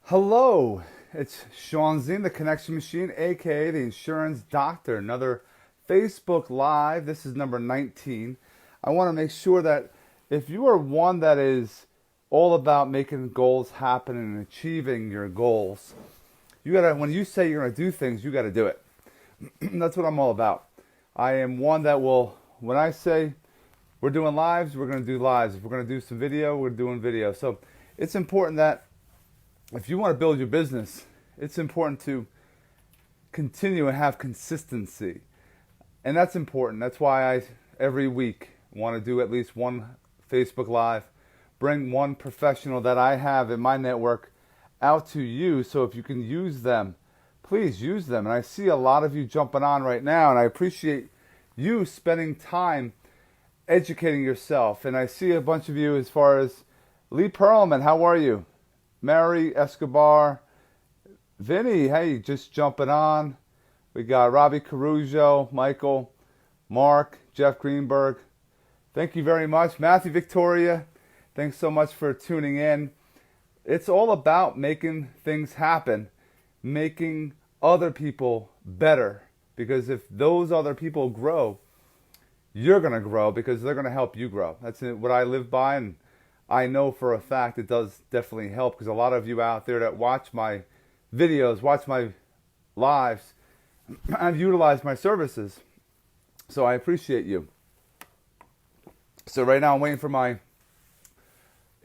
Hello, it's Sean Zine, the Connection Machine, aka the Insurance Doctor. Another Facebook Live. This is number 19. I want to make sure that if you are one that is all about making goals happen and achieving your goals, you gotta, when you say you're gonna do things, you gotta do it. That's what I'm all about. I am one that will, when I say we're doing lives, we're gonna do lives. If we're gonna do some video, we're doing video. So it's important that if you want to build your business, it's important to continue and have consistency. And that's important. That's why I, every week, want to do at least one Facebook Live, bring one professional that I have in my network out to you. So if you can use them, please use them. And I see a lot of you jumping on right now, and I appreciate you spending time educating yourself. And I see a bunch of you as far as Lee Perlman, how are you? Mary Escobar, Vinny, hey, just jumping on. We got Robbie Caruso, Michael, Mark, Jeff Greenberg. Thank you very much. Matthew Victoria, thanks so much for tuning in. It's all about making things happen, making other people better. Because if those other people grow, you're going to grow because they're going to help you grow. That's what I live by, and I know for a fact it does definitely help because a lot of you out there that watch my videos, watch my lives, I've utilized my services. So I appreciate you. So right now I'm waiting for my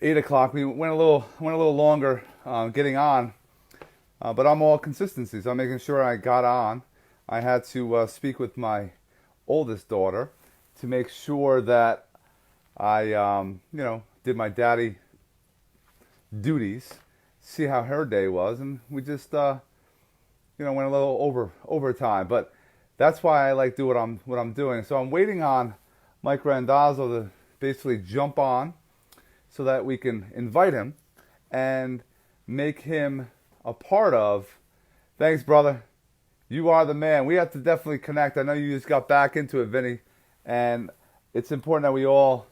8 o'clock. We went a little longer getting on, but I'm all consistency. So I'm making sure I got on. I had to speak with my oldest daughter to make sure that I, did my daddy duties, see how her day was, and we just went a little overtime. But that's why I like do what I'm doing. So I'm waiting on Mike Randazzo to basically jump on so that we can invite him and make him a part of. Thanks, brother. You are the man. We have to definitely connect. I know you just got back into it, Vinny, and it's important that we all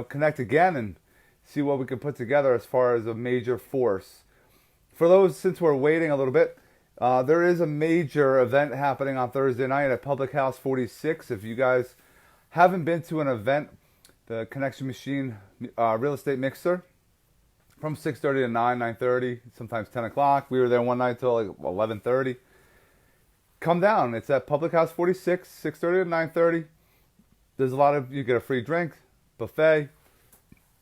connect again and see what we can put together as far as a major force. For those, since we're waiting a little bit, there is a major event happening on Thursday night at Public House 46. If you guys haven't been to an event, the Connection Machine Real Estate Mixer, from 6:30 to 9:30, sometimes 10 o'clock. We were there one night till like 11:30. Come down. It's at Public House 46, 6:30 to 9:30. There's a lot of, you get a free drink, buffet,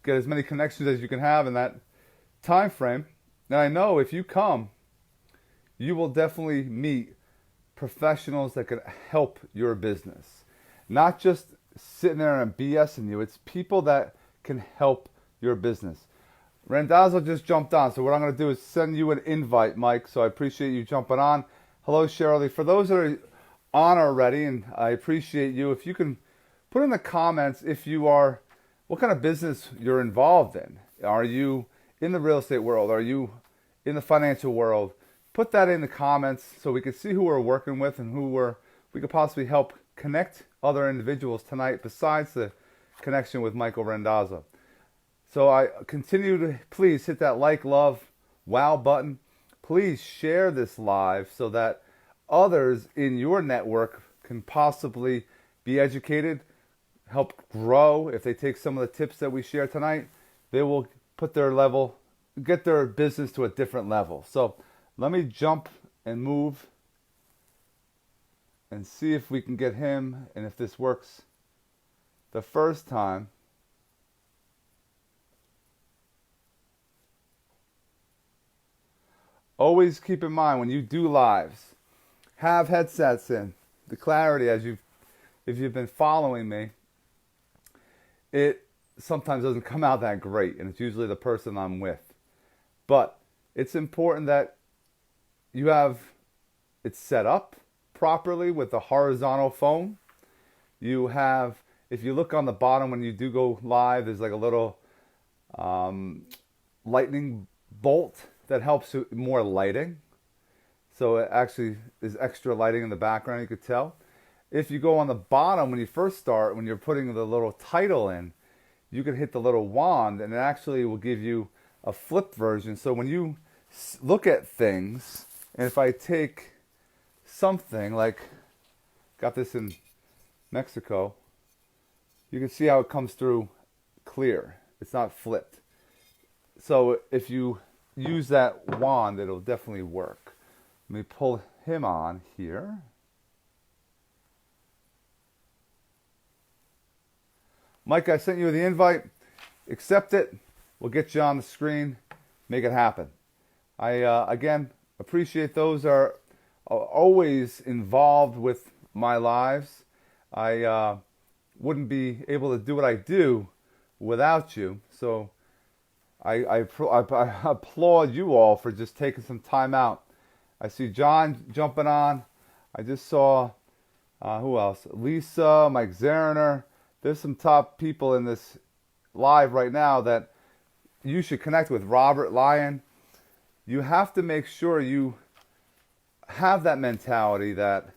get as many connections as you can have in that time frame. And I know if you come, you will definitely meet professionals that can help your business. Not just sitting there and BSing you. It's people that can help your business. Randazzo just jumped on, so what I'm going to do is send you an invite, Mike. So I appreciate you jumping on. Hello, Shirley. For those that are on already, and I appreciate you, if you can put in the comments if you are, what kind of business you're involved in. Are you in the real estate world? Are you in the financial world? Put that in the comments so we can see who we're working with and we could possibly help connect other individuals tonight besides the connection with Michael Randazzo. So I continue to please hit that like, love, wow button. Please share this live so that others in your network can possibly be educated, help grow. If they take some of the tips that we share tonight, they will put their level, get their business to a different level. So let me jump and move and see if we can get him, and if this works the first time. Always keep in mind when you do lives, have headsets in. The clarity, if you've been following me, it sometimes doesn't come out that great, and it's usually the person I'm with. But it's important that you have it set up properly with the horizontal phone. You have, if you look on the bottom when you do go live, there's like a little lightning bolt that helps with more lighting. So it actually is extra lighting in the background, you could tell. If you go on the bottom when you first start, when you're putting the little title in, you can hit the little wand and it actually will give you a flip version. So when you look at things, and if I take something like, got this in Mexico, you can see how it comes through clear. It's not flipped. So if you use that wand, it'll definitely work. Let me pull him on here. Mike, I sent you the invite. Accept it. We'll get you on the screen. Make it happen. I, again, appreciate those are always involved with my lives. I wouldn't be able to do what I do without you. So I applaud you all for just taking some time out. I see John jumping on. I just saw, who else? Lisa, Mike Zerner. There's some top people in this live right now that you should connect with. Robert Lyon. You have to make sure you have that mentality that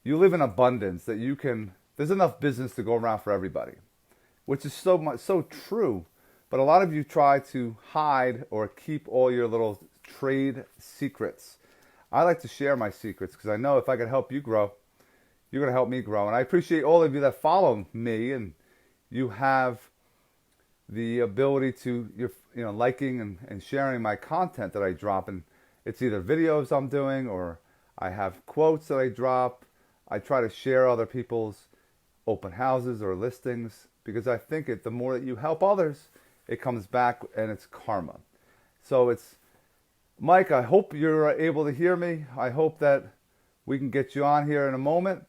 you live in abundance, that you can, there's enough business to go around for everybody, which is so true. But a lot of you try to hide or keep all your little trade secrets. I like to share my secrets because I know if I can help you grow, you're going to help me grow. And I appreciate all of you that follow me, and you have the ability to, you're liking and sharing my content that I drop. And it's either videos I'm doing or I have quotes that I drop. I try to share other people's open houses or listings because I think the more that you help others, it comes back and it's karma. So it's, Mike, I hope you're able to hear me. I hope that we can get you on here in a moment.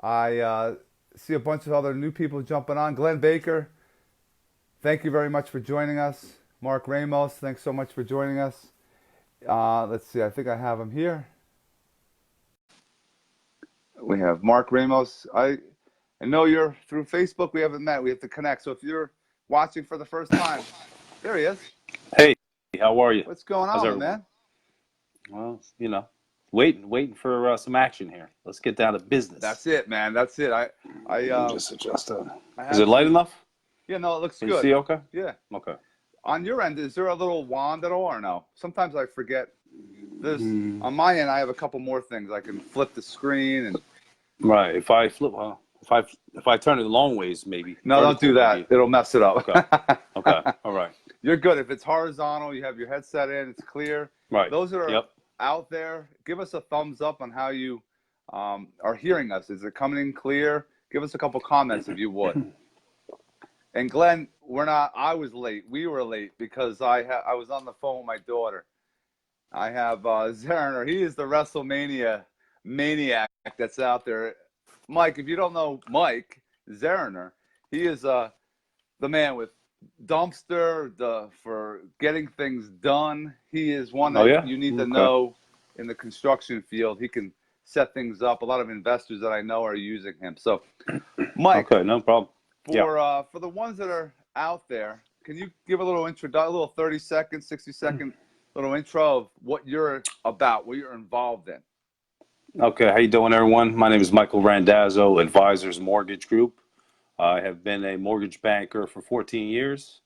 I see a bunch of other new people jumping on. Glenn Baker, thank you very much for joining us. Mark Ramos, thanks so much for joining us. Let's see, I think I have him here. We have Mark Ramos. I know you're through Facebook. We haven't met. We have to connect. So if you're watching for the first time, there he is. Hey, how are you? What's going on, man? Well, waiting for some action here. Let's get down to business. That's it, man. That's it. I just adjust that. Is it light enough? Yeah, no, it looks Can good. You see okay? Yeah. Okay. On your end, is there a little wand at all or no? Sometimes I forget. There's on my end, I have a couple more things. I can flip the screen and. Right. If I flip, if I turn it long ways, maybe. No, don't do that. It'll mess it up. Okay. Okay. All right. You're good. If it's horizontal, you have your headset in, it's clear. Right. Those that are out there, give us a thumbs up on how you are hearing us. Is it coming in clear? Give us a couple comments if you would. And Glenn, I was late. We were late because I was on the phone with my daughter. I have Zerner. He is the WrestleMania maniac that's out there. Mike, if you don't know Mike Zerner, he is the man with Dumpster for getting things done. He is one that you need to know in the construction field. He can set things up. A lot of investors that I know are using him. So, Mike, okay, no problem. For the ones that are out there, can you give a little a little 30-second, 60-second little intro of what you're about, what you're involved in? Okay, how you doing, everyone? My name is Michael Randazzo, Advisors Mortgage Group. I have been a mortgage banker for 14 years.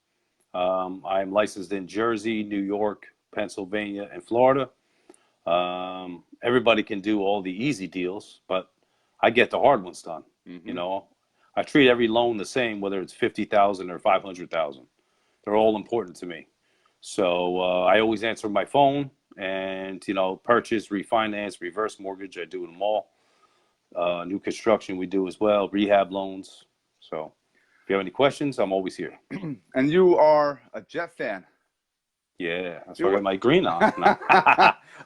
I am licensed in Jersey, New York, Pennsylvania, and Florida. Everybody can do all the easy deals, but I get the hard ones done. Mm-hmm. I treat every loan the same, whether it's $50,000 or $500,000. They're all important to me. So I always answer my phone and, purchase, refinance, reverse mortgage. I do them all. New construction we do as well, rehab loans. So if you have any questions, I'm always here. And you are a Jet fan. Yeah, that's why I got my green on.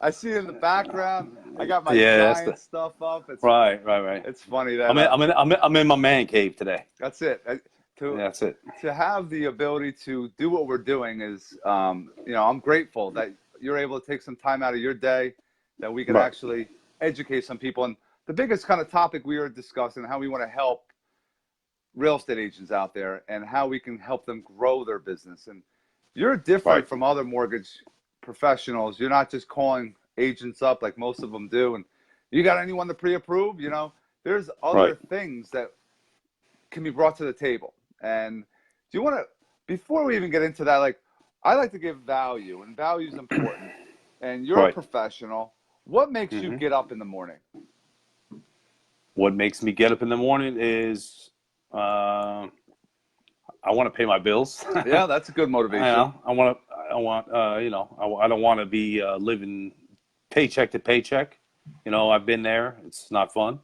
I see it in the background. I got my giant stuff up. It's, right. It's funny that I'm in my man cave today. That's it. That's it. To have the ability to do what we're doing is, I'm grateful that you're able to take some time out of your day, that we can actually educate some people. And the biggest kind of topic we were discussing, how we want to help real estate agents out there and how we can help them grow their business. And you're different from other mortgage professionals. You're not just calling agents up like most of them do. And you got anyone to pre-approve? There's other things that can be brought to the table. And do you want to, before we even get into that, like, I like to give value, and value is important. And you're a Right. professional. What makes you hmm get up in the morning? What makes me get up in the morning is uh, I want to pay my bills. Yeah, that's a good I motivation. know. I don't want to be living paycheck to paycheck. I've been there. It's not fun.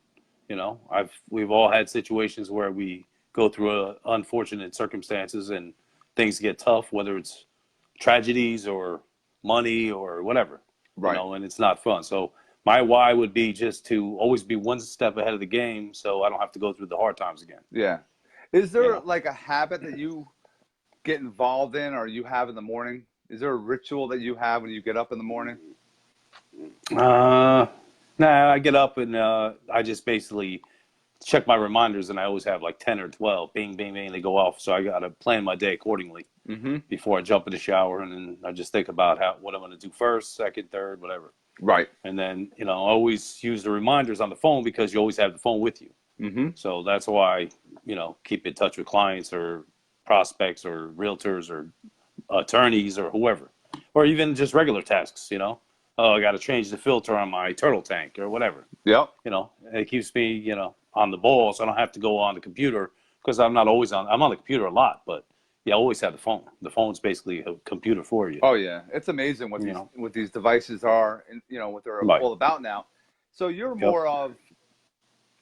We've all had situations where we go through unfortunate circumstances and things get tough, whether it's tragedies or money or whatever, Right. and it's not fun. So my why would be just to always be one step ahead of the game so I don't have to go through the hard times again, Yeah. Is you there know. like a habit that you get involved in or you have in the morning? Is there a ritual that you have when you get up in the morning? Uh, nah, I get up and I just basically check my reminders, and I always have like 10 or 12. Bing, bing, bing, they go off. So I got to plan my day accordingly Mm-hmm. before I jump in the shower, and then I just think about what I'm going to do first, second, third, whatever. Right. And then, I always use the reminders on the phone because you always have the phone with you. Mm-hmm. So that's why, keep in touch with clients or prospects or realtors or attorneys or whoever, or even just regular tasks. Oh, I got to change the filter on my turtle tank or whatever. Yep. It keeps me, on the ball, so I don't have to go on the computer because I'm not always on. I'm on the computer a lot, but yeah, I always have the phone. The phone's basically a computer for you. Oh yeah. It's amazing what You these know, devices are and what they're right? all about now. So you're Yep. more of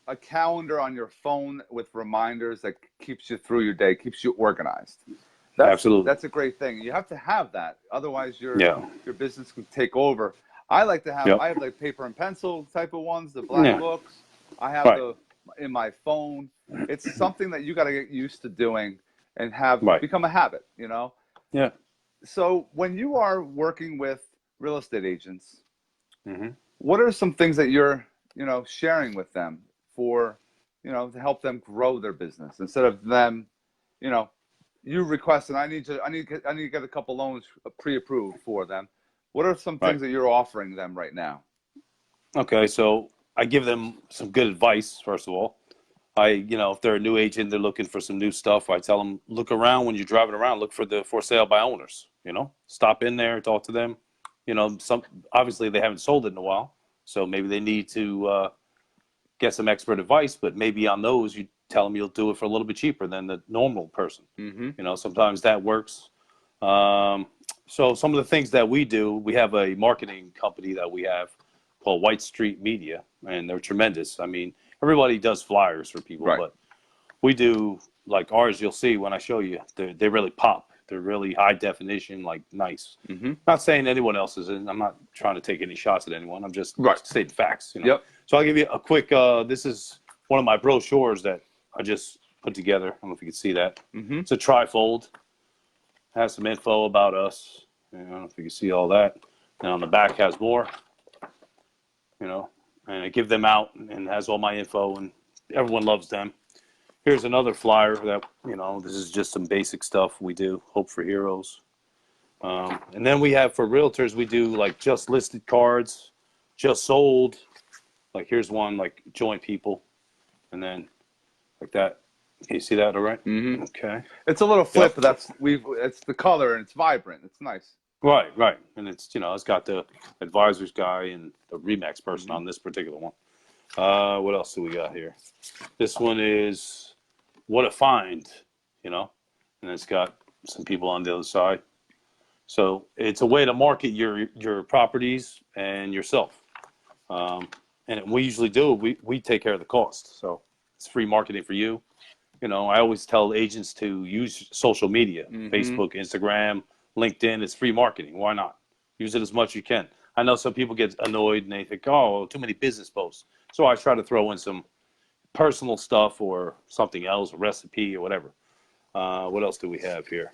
a calendar on your phone with reminders that keeps you through your day, keeps you organized. Absolutely. That's a great thing. You have to have that. Otherwise Yeah. your business can take over. I Yep. have like paper and pencil type of ones, the black Yeah. books. I have Right. the in my phone. It's something that you got to get used to doing and have Right. become a habit. Yeah. So when you are working with real estate agents, hmm what are some things that you're, sharing with them for, to help them grow their business instead of them, you know, you request and I need to get a couple loans pre-approved for them. What are some Right. things that you're offering them right now? Okay. So I give them some good advice. First of all, if they're a new agent, they're looking for some new stuff. I tell them, look around when you're driving around, look for the for sale by owners. Stop in there, talk to them. Some obviously they haven't sold it in a while, so maybe they need to get some expert advice. But maybe on those, you tell them you'll do it for a little bit cheaper than the normal person. Mm-hmm. Sometimes that works. Um, so some of the things that we do, we have a marketing company that we have called White Street Media, and they're tremendous. I mean, everybody does flyers for people, Right. but we do like ours. You'll see when I show you, they really pop. They're really high definition, like nice. Mm-hmm. Not saying anyone else is in. I'm not trying to take any shots at anyone. I'm just Right. stating facts. Yep. So I'll give you a quick. This is one of my brochures that I just put together. I don't know if you can see that. Mm-hmm. It's a trifold. Has some info about us. I don't know if you can see all that. And on the back has more. And I give them out and has all my info, and everyone loves them. Here's another flyer that, this is just some basic stuff we do, Hope for Heroes. And then we have for realtors, we do like just listed cards, just sold. Like here's one like join people, and then like that. Can you see that all right? Mm-hmm. Okay. It's a little flip, Yep. but it's the color and it's vibrant. It's nice. Right, right. And it's got the advisors guy and the Remax person Mm-hmm. on this particular one. What else do we got here? This one is what a find, and it's got some people on the other side. So it's a way to market your properties and yourself. And we usually do. We take care of the cost. So it's free marketing for you. I always tell agents to use social media, Mm-hmm. Facebook, Instagram, LinkedIn. It's free marketing. Why not? Use it as much as you can. I know some people get annoyed and they think, oh, too many business posts. So I try to throw in some personal stuff or something else, a recipe or whatever. What else do we have here?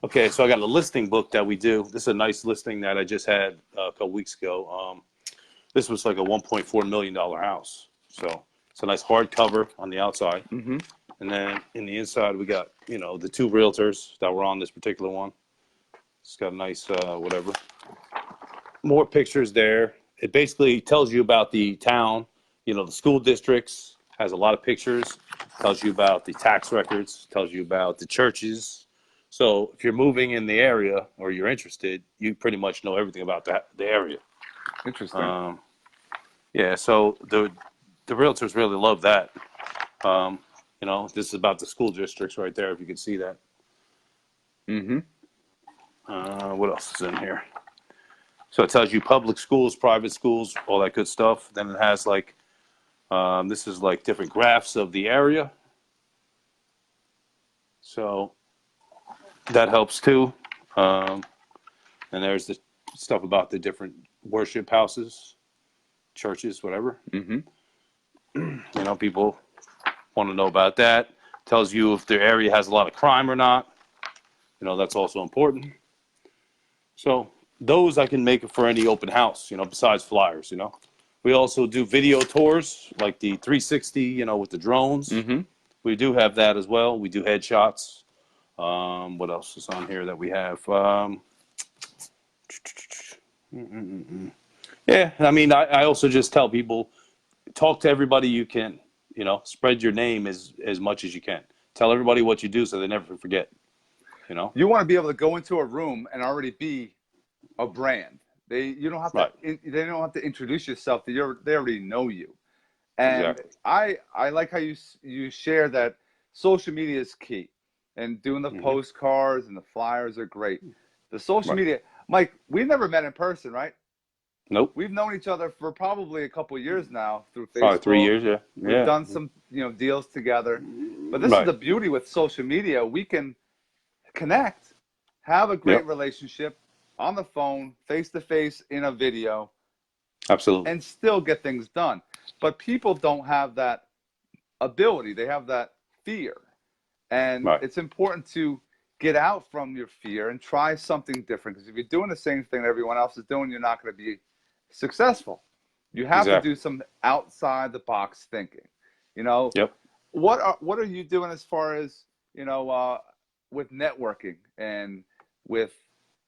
Okay, so I got a listing book that we do. This is a nice listing that I just had a couple weeks ago. This was like a $1.4 million house. So it's a nice hardcover on the outside. Mm-hmm. And then in the inside, we got, the two realtors that were on this particular one. It's got a nice, whatever. More pictures there. It basically tells you about the town, the school districts, has a lot of pictures, tells you about the tax records, tells you about the churches. So if you're moving in the area or you're interested, you pretty much know everything about the area. Interesting. Yeah, so the realtors really love that. You know, this is about the school districts right there, if you can see that. Mm-hmm. What else is in here? So it tells you public schools, private schools, all that good stuff. Then it has like, this is like different graphs of the area. So that helps too. And there's the stuff about the different worship houses, churches, whatever. Mm-hmm. You know, people want to know about that. Tells you if their area has a lot of crime or not. You know, that's also important. So those I can make for any open house, you know, besides flyers, you know. We also do video tours, like the 360, you know, with the drones. Mm-hmm. We do have that as well. We do headshots. What else is on here that we have? Yeah, I mean, I also just tell people, talk to everybody you can, you know, spread your name as much as you can. Tell everybody what you do so they never forget, you know. You want to be able to go into a room and already be a brand. You don't have to. Right. They don't have to introduce yourself. They already know you. And Exactly. I like how you share that social media is key, and doing the Hmm. postcards and the flyers are great. The social Right. media, Mike, we never met in person, right? Nope. We've known each other for probably a couple of years now through Probably three Facebook. years. Yeah. We've Yeah. done some, deals together. But this is Right. the beauty with social media. We can connect, have a great Yep. relationship on the phone, face to face in a video, Absolutely. and still get things done. But people don't have that ability. They have that fear. And Right. it's important to get out from your fear and try something different. Because if you're doing the same thing that everyone else is doing, you're not going to be successful. You have to do Exactly. some outside the box thinking. You know, Yep. what are you doing as far as, with networking and with,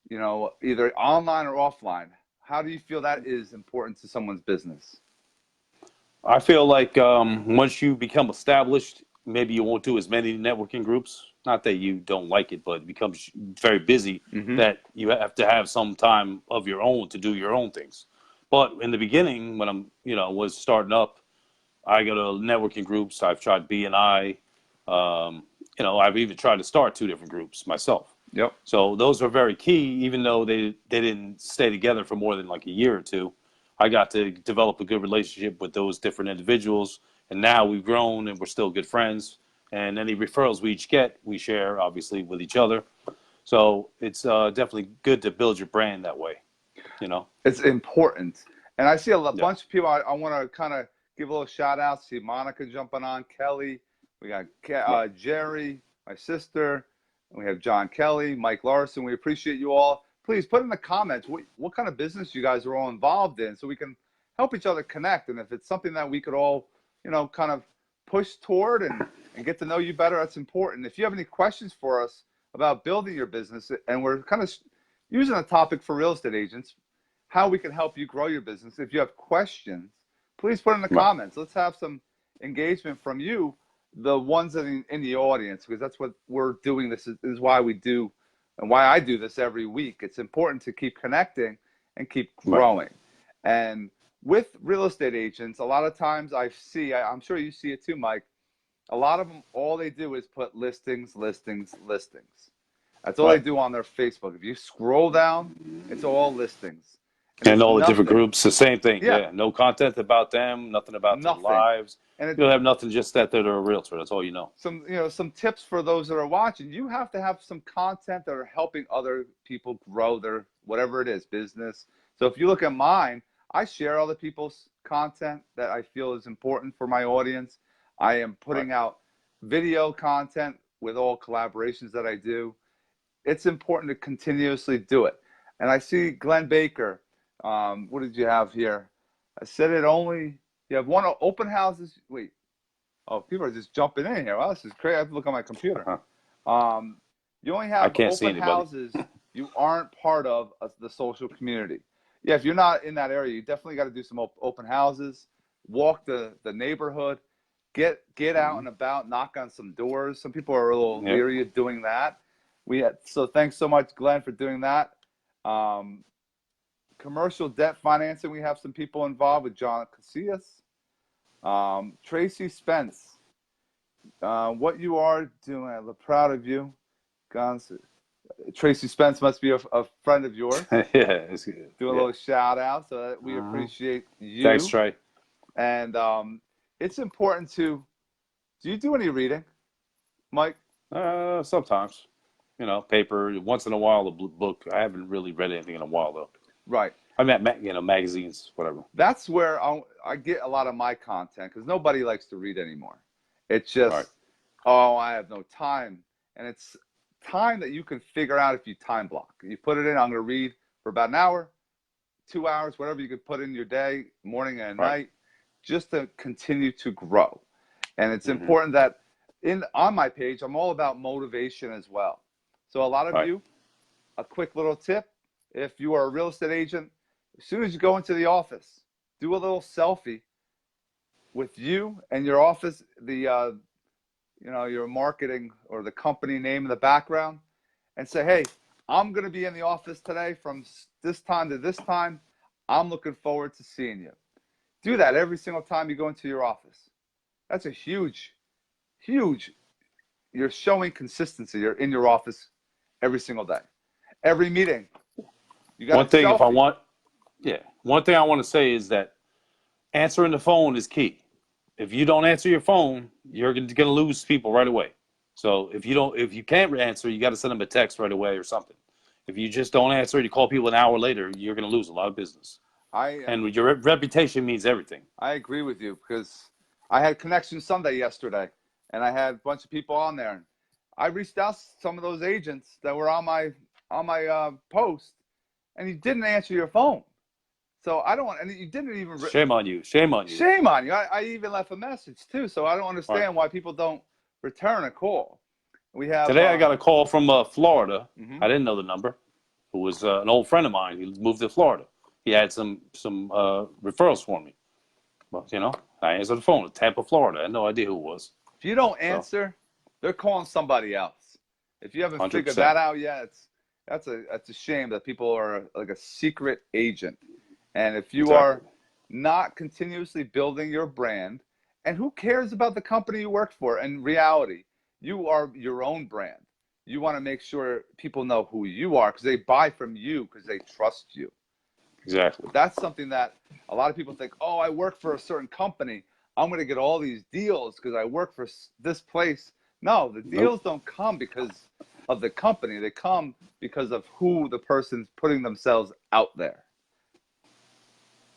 either online or offline? How do you feel that is important to someone's business? I feel like once you become established, maybe you won't do as many networking groups. Not that you don't like it, but it becomes very busy Mm-hmm. that you have to have some time of your own to do your own things. But in the beginning, when was starting up, I go to networking groups. I've tried BNI. I've even tried to start two different groups myself. Yep. So those are very key, even though they didn't stay together for more than like a year or two. I got to develop a good relationship with those different individuals, and now we've grown and we're still good friends. And any referrals we each get, we share obviously with each other. So it's definitely good to build your brand that way. You know. It's important. And I see a Yeah. bunch of people. I want to kind of give a little shout out. See Monica jumping on, Kelly. We got Right. Jerry, my sister. And we have John Kelly, Mike Larson. We appreciate you all. Please put in the comments what kind of business you guys are all involved in so we can help each other connect. And if it's something that we could all, kind of push toward and get to know you better, that's important. If you have any questions for us about building your business, and we're kind of using a topic for real estate agents, how we can help you grow your business. If you have questions, please put in the Right. comments. Let's have some engagement from you, the ones in the audience, because that's what we're doing. This is why we do, and why I do this every week. It's important to keep connecting and keep Right. growing. And with real estate agents, a lot of times I'm sure you see it too, Mike. A lot of them, all they do is put listings, listings, listings. That's all they Right. do on their Facebook. If you scroll down, it's all listings. And And it's all the different nothing. groups, the same thing. Yeah, Yeah. No content about them, nothing about their nothing. lives. And You don't have nothing, just that they're a realtor. That's all you know. some tips for those that are watching. You have to have some content that are helping other people grow their whatever it is, business. So if you look at mine, I share other people's content that I feel is important for my audience. I am Right. putting out video content with all collaborations that I do. It's important to continuously do it. And I see Glenn Baker. What did you have here? I said it only. You have one open houses. Wait. Oh, people are just jumping in here. Wow, this is crazy. I have to look on my computer. Uh-huh. You only I have can't see open anybody. houses. You aren't part of the social community. Yeah, if you're not in that area, you definitely got to do some open houses. Walk the neighborhood. Get out Hmm. and about. Knock on some doors. Some people are a little Yep. leery of doing that. So thanks so much, Glenn, for doing that. Um, Commercial debt financing, we have some people involved with John Casillas. Tracy Spence, what you are doing, I'm proud of you. Guns. Tracy Spence must be a friend of yours. Yeah, it's good. Do a Yeah. little shout out so that we Uh-huh. appreciate Thanks, you. Trey. And it's important to, do you do any reading, Mike? Sometimes, paper. Once in a while, a book. I haven't really read anything in a while though. Right. I mean, magazines, whatever. That's where I get a lot of my content because nobody likes to read anymore. It's just, Right. oh, I have no time. And it's time that you can figure out if you time block. You put it in, I'm going to read for about an hour, 2 hours, whatever you could put in your day, morning and Right. night, just to continue to grow. And it's Mm-hmm. important that on my page, I'm all about motivation as well. So a lot of Right. you, a quick little tip, if you are a real estate agent, as soon as you go into the office, do a little selfie with you and your office, your marketing or the company name in the background, and say, hey, I'm going to be in the office today from this time to this time. I'm looking forward to seeing you. Do that every single time you go into your office. That's a huge, you're showing consistency. You're in your office every single day. Every meeting, you got One a thing, selfie. one thing I want to say is that answering the phone is key. If you don't answer your phone, you're going to lose people right away. So if you can't answer, you got to send them a text right away or something. If you just don't answer, you call people an hour later, you're going to lose a lot of business. And your reputation means everything. I agree with you because I had Connection Sunday yesterday, and I had a bunch of people on there. And I reached out to some of those agents that were on my post, and you didn't answer your phone. So I don't want, and you didn't even. Shame on you. Shame on you. Shame on you. I even left a message too, so I don't understand why people don't return a call. We have Today I got a call from Florida. Mm-hmm. I didn't know the number. Who was an old friend of mine. He moved to Florida. He had some referrals for me. But I answered the phone. Tampa, Florida. I had no idea who it was. If you don't answer, they're calling somebody else. If you haven't 100%. figured that out yet, that's a shame that people are like a secret agent. And if you are not continuously building your brand, and who cares about the company you work for? In reality, you are your own brand. You want to make sure people know who you are because they buy from you because they trust you. Exactly. That's something that a lot of people think, oh, I work for a certain company. I'm going to get all these deals because I work for this place. No, the deals don't come because of the company. They come because of who the person's putting themselves out there.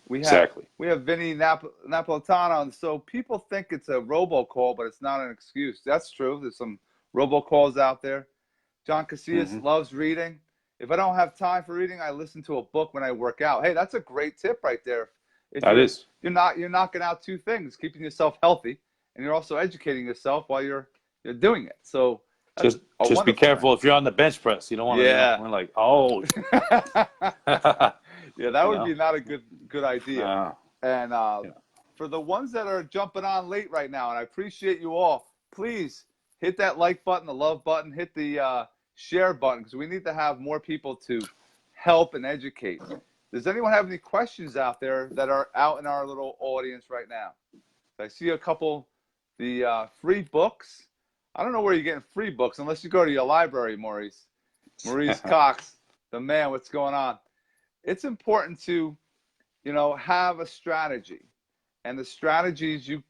We have Vinny Napolitano, and so people think it's a robocall, but it's not an excuse. That's true. There's some robocalls out there. John Casillas loves reading. If I don't have time for reading, I listen to a book when I work out. Hey, that's a great tip right there. You're knocking out two things: keeping yourself healthy, and you're also educating yourself while you're doing it. So just be careful if you're on the bench press. You don't want to. We're like, oh. Yeah, that would be not a good idea. And for the ones that are jumping on late right now, and I appreciate you all, please hit that like button, the love button, hit the share button, because we need to have more people to help and educate. Does anyone have any questions out there that are out in our little audience right now? I see a couple, the free books. I don't know where you're getting free books unless you go to your library, Maurice. Maurice Cox, the man, what's going on? It's important to, have a strategy. And the strategies, you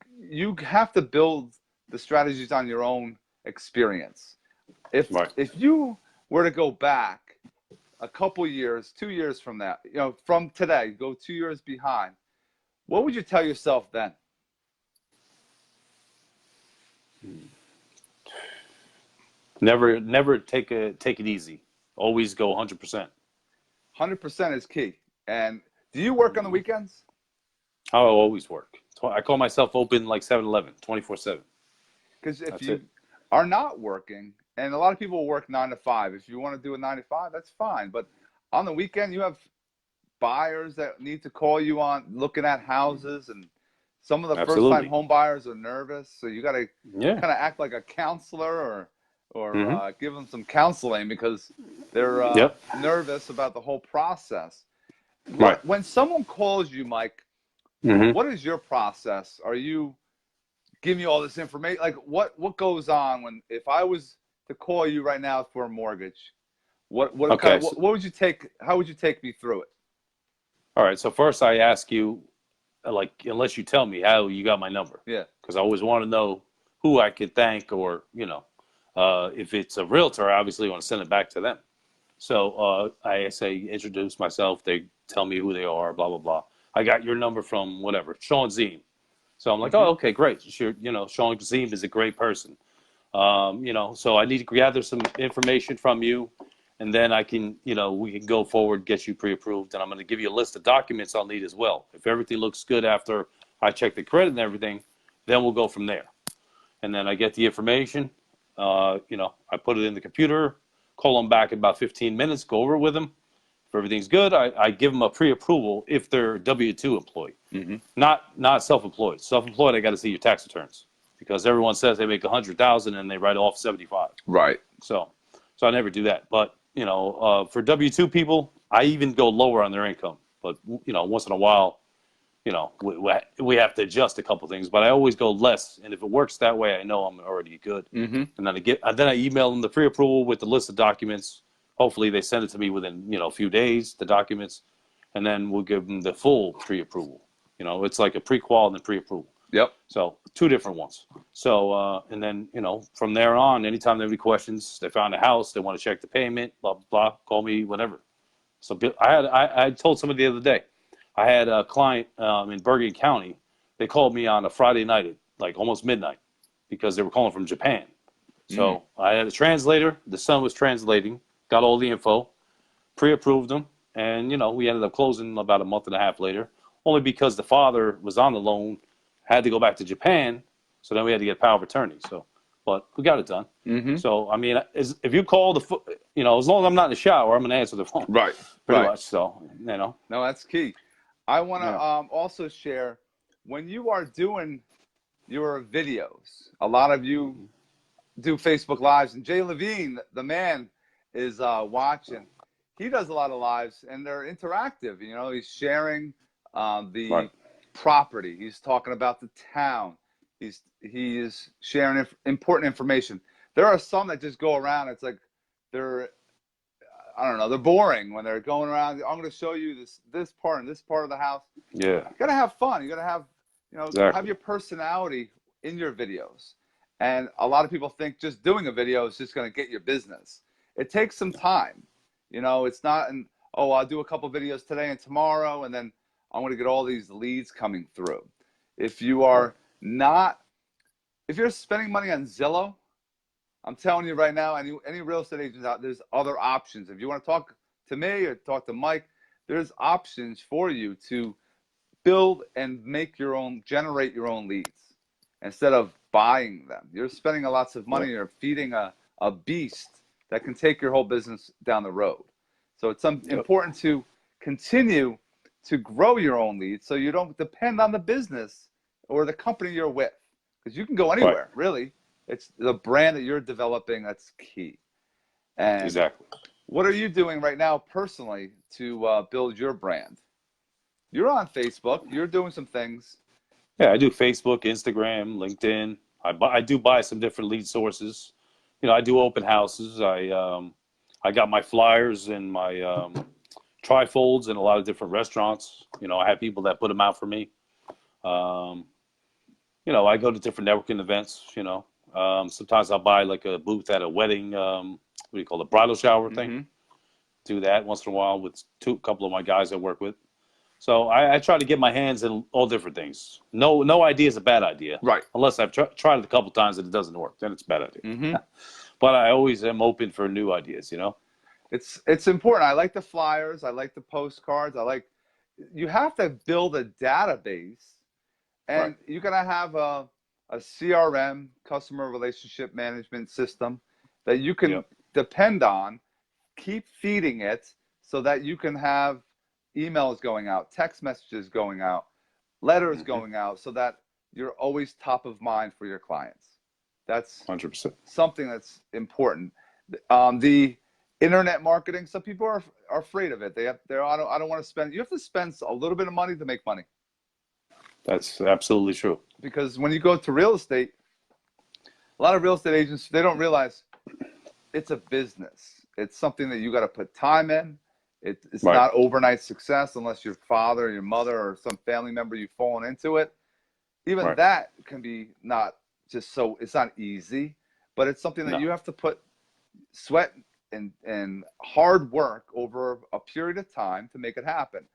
have to build the strategies on your own experience. If you were to go back a couple years, 2 years from that, from today, go 2 years behind, what would you tell yourself then? Never take it easy. Always go 100%. 100% is key. And do you work on the weekends? I'll always work. I call myself open like 7-Eleven, 24/7. Because if you are not working, and a lot of people work 9 to 5. If you want to do a 9 to 5, that's fine. But on the weekend, you have buyers that need to call you on looking at houses, and some of the first-time home buyers are nervous. So you got to kind of act like a counselor or or Hmm. give them some counseling because they're Yep. nervous about the whole process. Right. When someone calls you, Mike, Hmm. what is your process? Are you giving you all this information? Like what goes on when if I was to call you right now for a mortgage? What kind Okay. of So, what would you take? How would you take me through it? all right. So first, I ask you, like, unless you tell me how you got my number, Yeah. because I always want to know who I could thank, or if it's a realtor, I obviously want to send it back to them. So I say, introduce myself. They tell me who they are, blah, blah, blah. I got your number from whatever, Sean Ziem. So I'm like, oh, Mm-hmm. okay, great. Sure, Sean Ziem is a great person. So I need to gather some information from you, and then I can, we can go forward, get you pre-approved, and I'm going to give you a list of documents I'll need as well. If everything looks good after I check the credit and everything, then we'll go from there. And then I get the information, I put it in the computer, call them back in about 15 minutes, go over it with them. If everything's good, I give them a pre-approval if they're W-2 employee, Mm-hmm. not self-employed. Self-employed, I got to see your tax returns because everyone says they make 100,000 and they write off 75. Right. So I never do that. But for W-2 people, I even go lower on their income. But once in a while, we have to adjust a couple things, but I always go less. And if it works that way, I know I'm already good. Mm-hmm. And then I email them the pre-approval with the list of documents. Hopefully they send it to me within, a few days, the documents, and then we'll give them the full pre-approval. It's like a pre-qual and then pre-approval. Yep. So two different ones. So, and then, from there on, anytime they have any questions, they found a house, they want to check the payment, blah, blah, blah, call me whenever. So I told somebody the other day, I had a client in Bergen County. They called me on a Friday night at like almost midnight because they were calling from Japan. Mm. So I had a translator. The son was translating, got all the info, pre-approved them, and we ended up closing about a month and a half later, only because the father was on the loan, had to go back to Japan, so then we had to get power of attorney. So, but we got it done. Mm-hmm. So I mean, if you call as long as I'm not in the shower, I'm gonna answer the phone. Right. Pretty Right. much. So No, that's key. I want to Yeah. also share when you are doing your videos. A lot of you do Facebook Lives, and Jay Levine, the man, is watching. He does a lot of lives, and they're interactive. He's sharing the Right. property. He's talking about the town. He is sharing important information. There are some that just go around. It's like they're I don't know. They're boring when they're going around. I'm going to show you this part and this part of the house. Yeah. You got to have fun. You got to have have Exactly. your personality in your videos. And a lot of people think just doing a video is just going to get your business. It takes some time. It's not I'll do a couple videos today and tomorrow, and then I'm going to get all these leads coming through. If you Right. are not, if you're spending money on Zillow, I'm telling you right now, any real estate agents out there's other options. If you want to talk to me or talk to Mike, there's options for you to build and generate your own leads instead of buying them. You're spending lots of money. Yep. You're feeding a beast that can take your whole business down the road. So it's Yep. important to continue to grow your own leads so you don't depend on the business or the company you're with, because you can go Right. anywhere, really. It's the brand that you're developing that's key. And Exactly. what are you doing right now personally to build your brand? You're on Facebook. You're doing some things. Yeah, I do Facebook, Instagram, LinkedIn. I do buy some different lead sources. I do open houses. I got my flyers and my trifolds in a lot of different restaurants. I have people that put them out for me. Um, I go to different networking events. Sometimes I'll buy like a booth at a wedding. What do you call it? Bridal shower thing. Mm-hmm. Do that once in a while with a couple of my guys I work with. So I try to get my hands in all different things. No idea is a bad idea. Right. Unless I've tried it a couple times and it doesn't work, then it's a bad idea. Mm-hmm. But I always am open for new ideas. It's important. I like the flyers. I like the postcards. You have to build a database, Right. and you're gonna have a CRM, customer relationship management system, that you can Yep. depend on. Keep feeding it so that you can have emails going out, text messages going out, letters Hmm. going out, so that you're always top of mind for your clients. That's 100%. something that's important. The internet marketing, some people are afraid of it. I don't want to spend. You have to spend a little bit of money to make money, That's absolutely true. because when you go to real estate, a lot of real estate agents, they don't realize it's a business. It's something that you got to put time in. It's Right. not overnight success unless your father or your mother or some family member you've fallen into it. Even Right. that can be not just so, it's not easy, but it's something that No. you have to put sweat and hard work over a period of time to make it happen.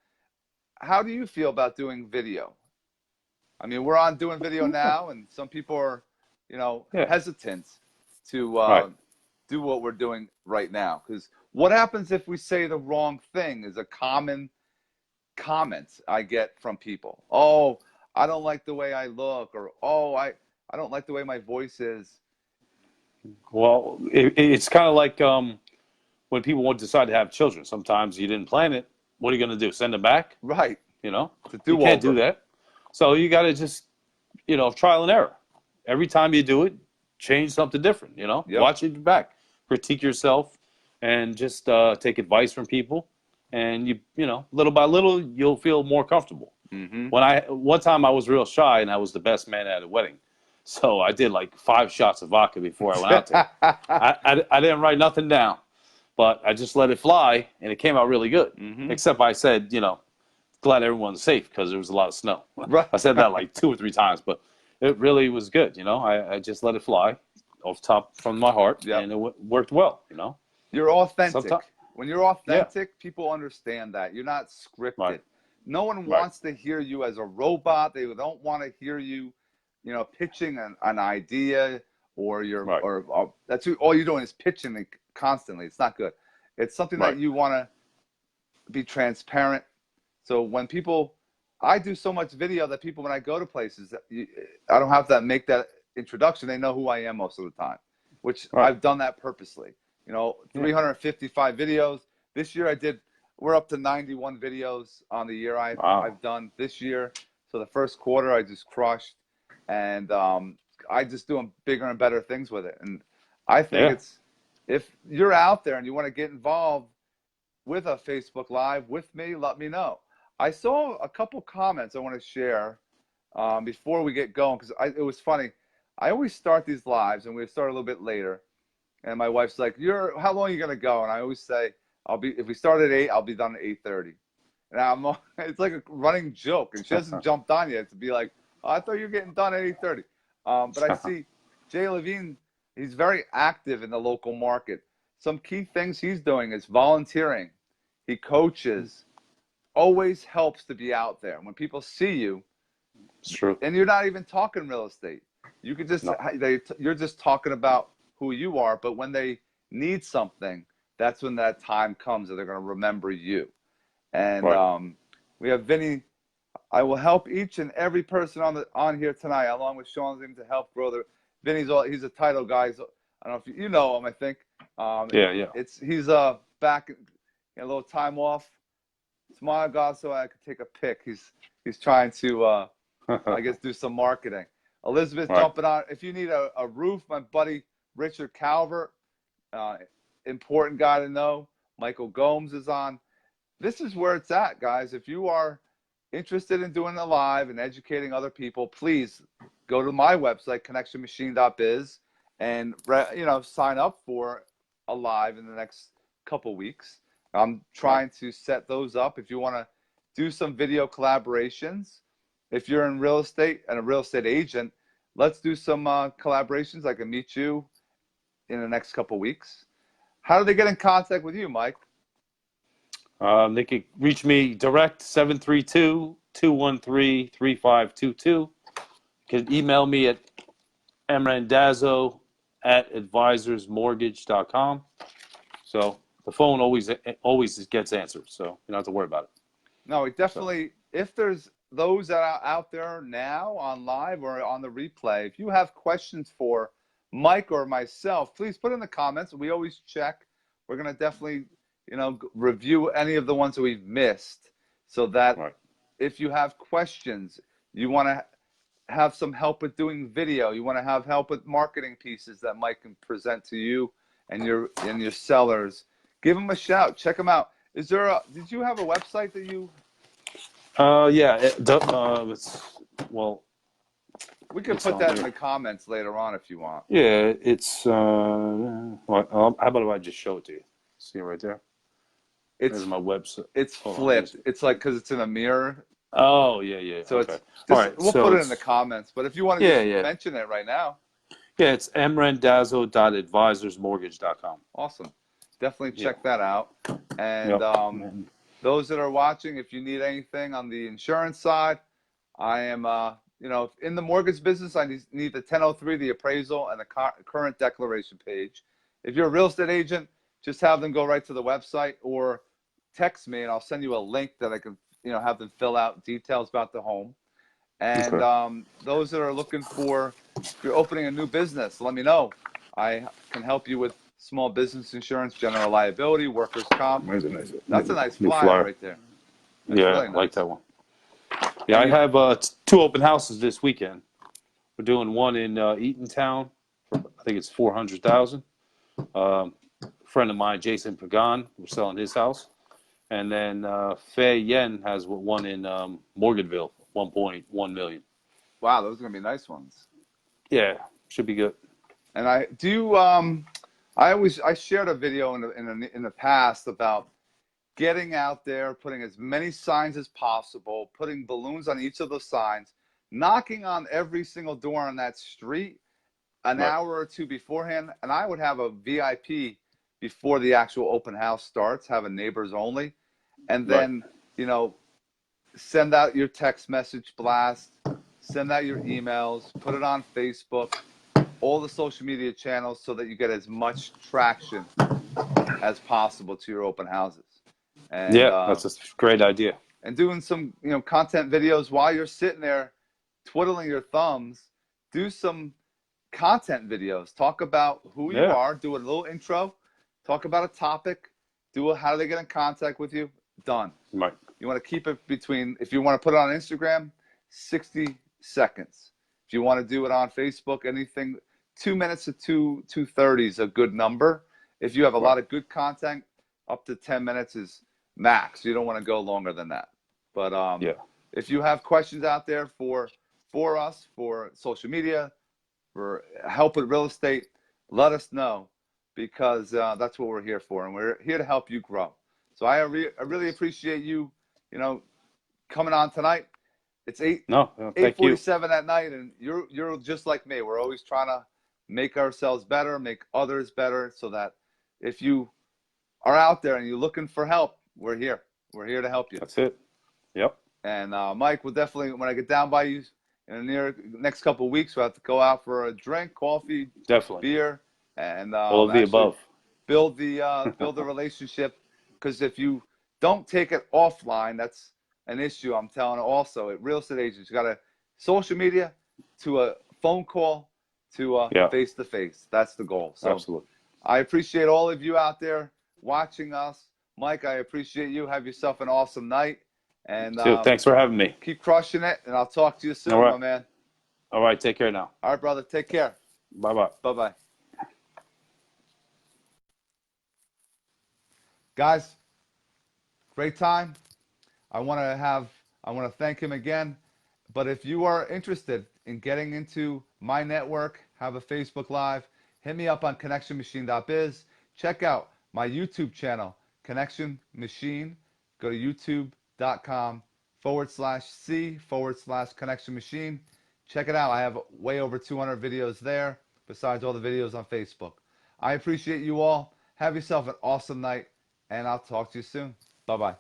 How do you feel about doing video? I mean, we're on doing video now, and some people are, Yeah. hesitant to Right. do what we're doing right now. Because what happens if we say the wrong thing is a common comment I get from people. Oh, I don't like the way I look, or oh, I don't like the way my voice is. Well, it's kind of like when people want to decide to have children. Sometimes you didn't plan it. What are you going to do? Send them back? Right. You know, It's a you can't do do-over. that. So you got to just, trial and error. Every time you do it, change something different. Yep. Watch it back, critique yourself, and just take advice from people. And little by little, you'll feel more comfortable. Mm-hmm. One time I was real shy and I was the best man at a wedding. So I did like 5 shots of vodka before I went out there. I didn't write nothing down, but I just let it fly and it came out really good. Mm-hmm. Except I said, glad everyone's safe because there was a lot of snow. Right. I said that like 2 or 3 times, but it really was good. I just let it fly off top from my heart, Yep. and it worked well. You're authentic. Sometimes, When you're authentic, people understand that. You're not scripted. Right. No one Right. wants to hear you as a robot. They don't want to hear you, pitching an idea, or Right. or that's all you're doing is pitching it constantly. It's not good. It's something Right. that you want to be transparent. So when I do so much video that people, when I go to places, I don't have to make that introduction. They know who I am most of the time, which Right. I've done that purposely. 355 videos. This year we're up to 91 videos on the year Wow. I've done this year. So the first quarter I just crushed, and I just doing bigger and better things with it. And I think if you're out there and you want to get involved with a Facebook Live with me, let me know. I saw a couple comments I want to share before we get going, because it was funny. I always start these lives, and we start a little bit later. And my wife's like, how long are you going to go? And I always say, if we start at 8, I'll be done at 8:30. And it's like a running joke. And she hasn't jumped on yet to be like, oh, I thought you were getting done at 8:30. But I see Jay Levine, he's very active in the local market. Some key things he's doing is volunteering. He coaches, always helps to be out there. When people see you, It's true. and you're not even talking real estate, you could just, you're just talking about who you are. But when they need something, that's when that time comes that they're going to remember you. And Right. we have Vinny. I will help each and every person on here tonight, along with Sean's name, to help grow their. He's a title guy. So I don't know if you know him. I think. Yeah. He's back in a little time off. Smile God, so I could take a pic. He's trying to I guess do some marketing. Elizabeth Right. jumping on. If you need a roof, my buddy Richard Calvert, important guy to know. Michael Gomes is on. This is where it's at, guys. If you are interested in doing a live and educating other people, please go to my website, connectionmachine.biz, and sign up for a live in the next couple weeks. I'm trying to set those up. If you want to do some video collaborations, if you're in real estate and a real estate agent, let's do some collaborations. I can meet you in the next couple weeks. How do they get in contact with you, Mike? They can reach me direct, 732-213-3522. You can email me at randazzo@advisorsmortgage.com. So the phone always gets answered, so you don't have to worry about it. No, we definitely, if there's those that are out there now on live or on the replay, if you have questions for Mike or myself, please put in the comments. We always check. We're going to definitely, review any of the ones that we've missed, so that Right. if you have questions, you want to have some help with doing video, you want to have help with marketing pieces that Mike can present to you and your sellers, give him a shout. Check him out. Did you have a website that you? Yeah. Well, We can it's put on that in the there. comments later on if you want. Yeah, it's. How about if I just show it to you? See it right there. It's There's my website. it's Hold on, let me flipped. see. It's like because it's in a mirror. Oh, yeah, yeah. So Okay. it's All just right. we'll So put it in the it's comments. But if you want to yeah, just yeah, mention it right now, yeah. It's mrandazzo.advisorsmortgage.com. awesome. Definitely Yeah. check that out. And Yep. those that are watching, if you need anything on the insurance side, I am in the mortgage business. I need the 1003, the appraisal, and the current declaration page. If you're a real estate agent, just have them go right to the website or text me, and I'll send you a link that I can have them fill out details about the home. And Okay. those that are looking for, if you're opening a new business, let me know. I can help you with small business insurance, general liability, workers' comp. Where's a nice That's a nice new flyer flyer? right there. That's Yeah, really I like nice. that one. Yeah, And I you, have two open houses this weekend. We're doing one in Eatontown. I think it's 400,000. A friend of mine, Jason Pagan, we're selling his house, and then Fei Yen has one in Morganville, 1.1 million. wow, those are gonna be nice ones. Yeah, should be good. And I do. I shared a video in the past about getting out there, putting as many signs as possible, putting balloons on each of those signs, knocking on every single door on that street an Right, hour or two beforehand. And I would have a VIP before the actual open house starts, have a neighbors only, and right. then send out your text message blast, send out your emails, put it on Facebook, all the social media channels, so that you get as much traction as possible to your open houses. And Yeah, that's a great idea. doing some content videos while you're sitting there twiddling your thumbs. Do some content videos. Talk about who you Yeah, are. Do a little intro. Talk about a topic. How do they get in contact with you? Done. right. You want to keep it between, if you want to put it on Instagram, 60 seconds. If you want to do it on Facebook, anything 2 minutes to 2:30 is a good number. If you have a Right. lot of good content, up to 10 minutes is max. You don't want to go longer than that. But Yeah, if you have questions out there for us, for social media, for help with real estate, let us know, because that's what we're here for, and we're here to help you grow. So I really appreciate you, coming on tonight. It's no, no, eight thank forty you. seven at night, and you're just like me. We're always trying to make ourselves better, make others better, so that if you are out there and you're looking for help, we're here. We're here to help you. That's it. Yep, And Mike, we'll definitely, when I get down by you in the next couple of weeks, we'll have to go out for a drink, coffee, definitely. beer, and All of the actually above. build the relationship. Because if you don't take it offline, that's an issue. I'm telling you also, at real estate agents, you got to social media to a phone call to a Yeah, face to face. That's the goal. So absolutely. I appreciate all of you out there watching us. Mike, I appreciate you. Have yourself an awesome night. And Too. Thanks for having me. keep crushing it. And I'll talk to you All soon, right. my man. All right. Take care now. All right, brother. Take care. Bye bye. Bye-bye. Guys, great time. I want to thank him again. But if you are interested in getting into my network, have a Facebook Live, hit me up on connectionmachine.biz. Check out my YouTube channel, Connection Machine. Go to youtube.com/C/Connection Machine. Check it out. I have way over 200 videos there, besides all the videos on Facebook. I appreciate you all. Have yourself an awesome night, and I'll talk to you soon. Bye-bye.